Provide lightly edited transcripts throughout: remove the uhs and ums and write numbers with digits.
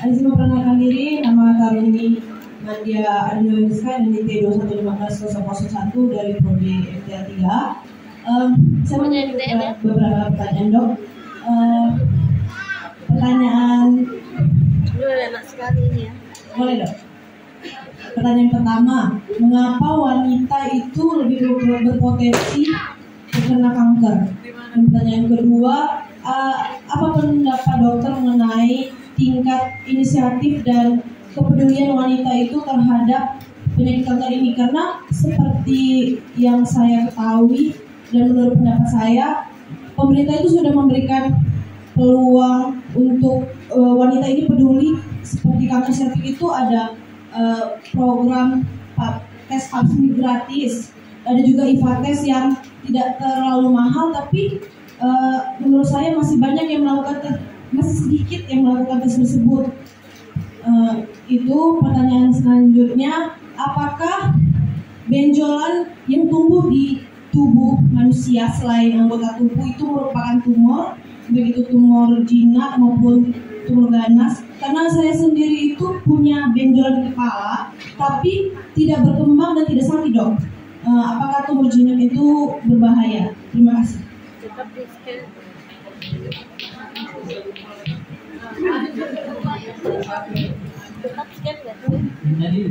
Izin memperkenalkan diri, nama Karuni Nadia Adinawinska dan IT 2155001 dari Prodi MTA 3. Saya mau beberapa pertanyaan, Dok. Pertanyaan enak sekali ini ya. boleh, Dok? Pertanyaan pertama, mengapa wanita itu lebih berpotensi terkena kanker? Dan pertanyaan kedua, apa pendapat dokter mengenai tingkat inisiatif dan kepedulian wanita itu terhadap penyakit kanker ini? Karena seperti yang saya ketahui dan menurut pendapat saya, pemerintah itu sudah memberikan peluang untuk wanita ini peduli. Seperti kanker cervix itu ada program tes pap smear gratis, ada juga IVA tes yang tidak terlalu mahal, tapi menurut saya masih banyak yang melakukan masih sedikit yang melakukan tes tersebut. Itu pertanyaan selanjutnya, apakah benjolan yang tumbuh di tubuh manusia selain anggota tubuh itu merupakan tumor, begitu tumor jinak maupun tumor ganas? Karena saya sendiri itu punya benjolan di kepala, tapi tidak berkembang dan tidak sakit, Dok. Apakah tumor jinak itu berbahaya? Terima kasih. Tetap di scan. Tetap scan nggak tuh? Jadi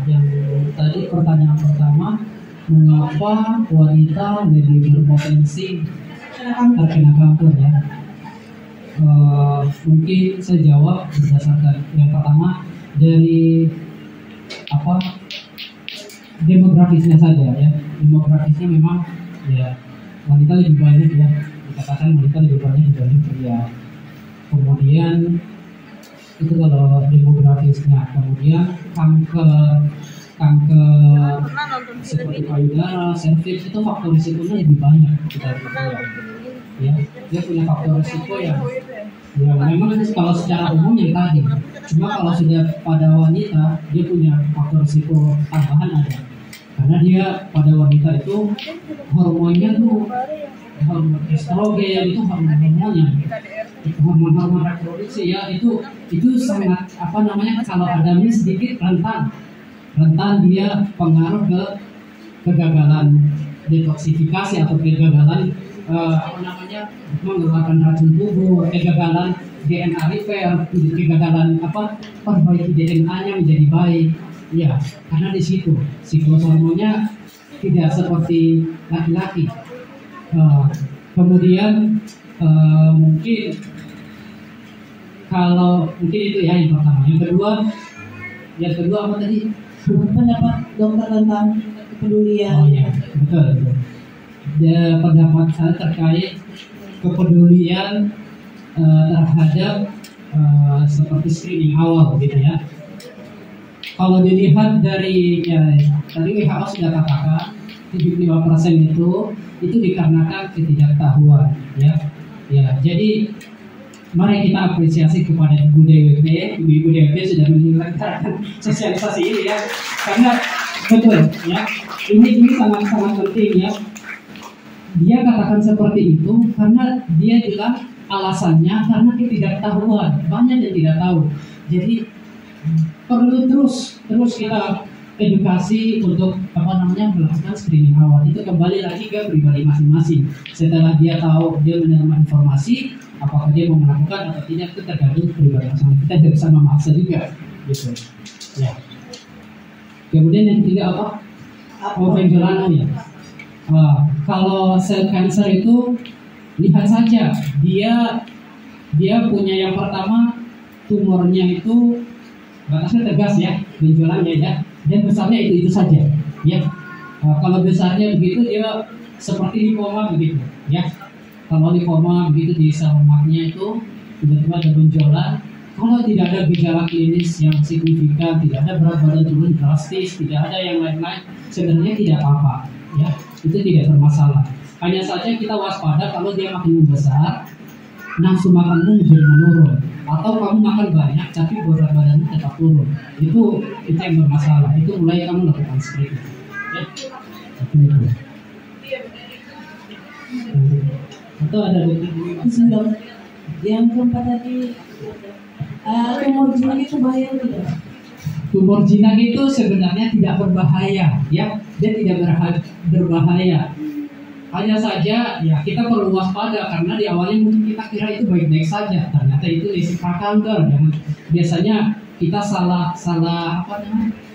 yang tadi pertanyaan pertama, mengapa wanita lebih berpotensi terkena kanker ya? Mungkin saya jawab berdasarkan yang pertama dari demografisnya saja ya. Demografisnya memang ya wanita lebih banyak ya, dikatakan wanita lebih banyak dibanding pria. Kemudian itu kalau demografisnya, kemudian kanker seperti payudara, serviks itu faktor risikonya lebih banyak kita ya. Dia punya faktor risiko yang ya memang kalau secara umum yang tadi, cuma kalau sudah pada wanita dia punya faktor risiko tambahan ada, karena dia pada wanita itu hormonnya tuh hormon estrogen, itu hormon reproduksi ya, itu sangat kalau adanya sedikit rentan dia pengaruh ke kegagalan detoksifikasi atau kegagalan mengeluarkan racun tubuh, kegagalan DNA repair, kegagalan perbaiki DNA-nya menjadi baik ya, karena di situ siklus hormonnya tidak seperti laki-laki. Kemudian mungkin itu ya yang pertama. Yang kedua apa tadi? Pendapat dokter tentang kepedulian. Oh ya, betul. Pendapat saya terkait kepedulian terhadap seperti screening awal gitu ya. Kalau dilihat dari tadi WHO sudah katakan 75% itu dikarenakan ketidaktahuan ya. Jadi mari kita apresiasi kepada Ibu DWP sudah menyelenggarakan sosialisasi ini ya, karena betul ya, ini sangat penting ya. Dia katakan seperti itu karena dia bilang alasannya karena ketidaktahuan, banyak yang tidak tahu. Jadi perlu terus kita edukasi untuk melakukan screening awal. Itu kembali lagi ke pribadi masing-masing. Setelah dia tahu, dia menerima informasi, apakah dia mau melakukan atau tidak, itu tergantung pribadi masing-masing. Kita tidak bisa memaksa juga, gitu. Ya. Kemudian yang ketiga apa? Benjolan ya. Kalau sel kanker itu lihat saja, dia punya yang pertama tumornya itu batasnya tegas ya, benjolannya ya. Dan besarnya itu saja, ya. Kalau besarnya begitu dia seperti lipoma begitu, ya. Kalau lipoma begitu di sel lemaknya itu tiba-tiba ada benjolan. Kalau tidak ada gejala klinis yang signifikan, tidak ada berat badan turun drastis, tidak ada yang lain-lain, sebenarnya tidak apa-apa, ya. Itu tidak bermasalah. Hanya saja kita waspada kalau dia makin membesar, nafsu makanmu menjadi menurun, atau kamu makan banyak tapi berat badanmu tetap turun, itu yang bermasalah. Itu mulai kamu lakukan screening. Atau ada dokter Yang keempat tadi tumor jinak itu bahaya tidak? Tumor jinak itu sebenarnya tidak berbahaya, ya, dia tidak berbahaya. Hanya saja ya kita perlu waspada karena di awalnya mungkin kita kira itu baik-baik saja, ternyata itu lesi prakanker. Dan biasanya kita salah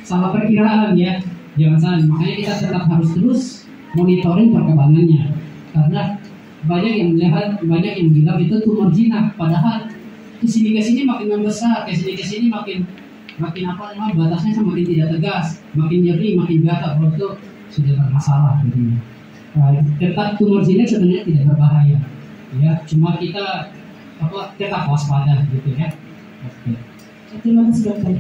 perkiraan ya, jangan salah. Makanya kita tetap harus terus monitoring perkembangannya karena banyak yang bilang itu tumor jinak, padahal kesini makin membesar, kesini makin batasnya semakin tidak tegas, makin nyeri, makin gatal, itu sudah bermasalah jadinya. Tetap tumor jinak sebenarnya tidak berbahaya, ya, cuma kita tetap waspada gitu ya. Oke. Terima kasih dokter.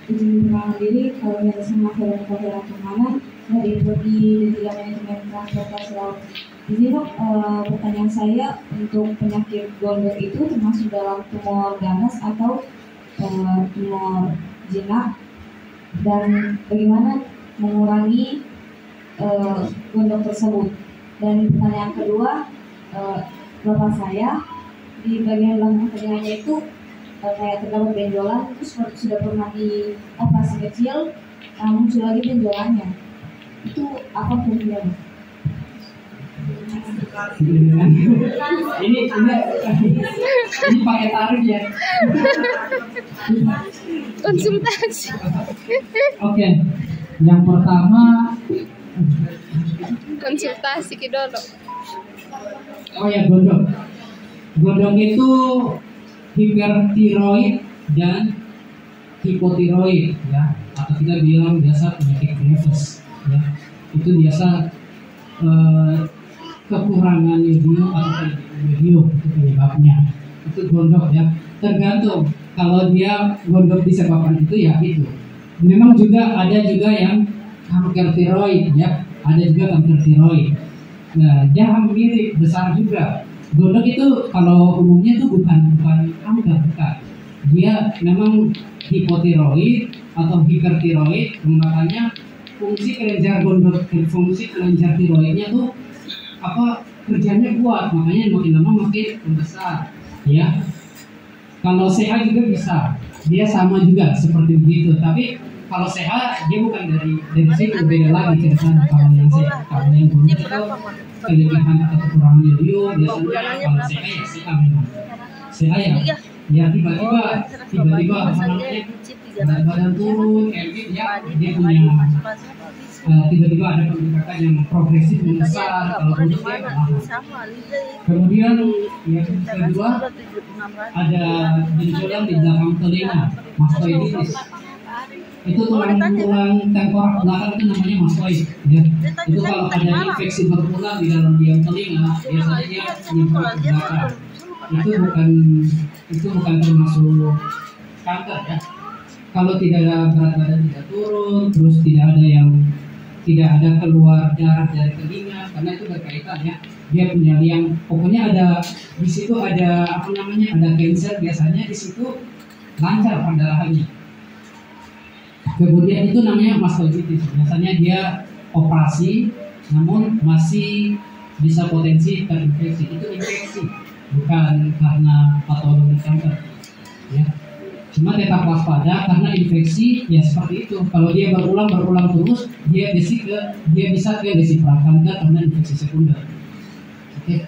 Izin mengenal diri kalau yang sama dalam pelajaran kemana dari bodi dan manajemen transportasi laut. Ini dok, pertanyaan saya untuk penyakit gondok itu termasuk dalam tumor ganas atau tumor jinak, dan bagaimana mengurangi gondok tersebut. Dan pertanyaan kedua, bapak saya di bagian lambung telinganya itu kayak terdapat benjolan, terus sudah pernah dioperasi kecil, muncul lagi benjolannya. Itu apa fungsinya? Ini pakai tarif ya. Konsultasi. Oke. Yang pertama Konsultasi ke dulu. Oh ya, gondok. Gondok itu hipertiroid dan hipotiroid ya, atau kita bilang biasa penyakit Graves ya. Itu biasa kekurangan yodium atau yodium itu penyebabnya. Itu gondok ya. Tergantung kalau dia gondok disebabkan itu ya itu. Memang juga ada yang kanker tiroid ya, ada juga kanker tiroid. Nah, dia mirip besar juga. Gondok itu kalau umumnya itu bukan kanker, bukan. Dia memang hipotiroid atau hipertiroid, makanya fungsi kelenjar tiroidnya tuh kerjanya kuat, makanya makin lama makin membesar ya. Kalau CA juga bisa, dia sama juga seperti begitu, tapi kalau CA dia bukan dari situ, beda lagi ceritanya. Kalau yang gondok itu kelebihan atau kekurangan yodium, biasanya kalau CA ya CA memang CA ya tiba-tiba badan turun, dia punya tiba-tiba ada pembengkakan yang progresif membesar. Kalau gondok dia kemudian yang kedua ada benjolan di belakang telinga, mastoiditis. Itu tulang tengkorak belakang itu namanya mastoid ya. Itu kalau ada infeksi berulang di dalam biang telinga, biasanya dia menyimpan ke belakang. Itu bukan termasuk kanker ya. Kalau tidak ada berat badan tidak turun, terus tidak ada keluar darah dari telinga, karena itu berkaitan ya. Dia punya liang, pokoknya ada di situ ada ada cancer, biasanya di situ lancar pendarahannya. Kemudian itu namanya mastoiditis. Biasanya dia operasi, namun masih bisa potensi terinfeksi. Itu infeksi, bukan karena patologi kanker. Ya. Cuma tetap waspada karena infeksi ya seperti itu. Kalau dia berulang terus, dia bisa ke lesi prakanker karena infeksi sekunder. Oke.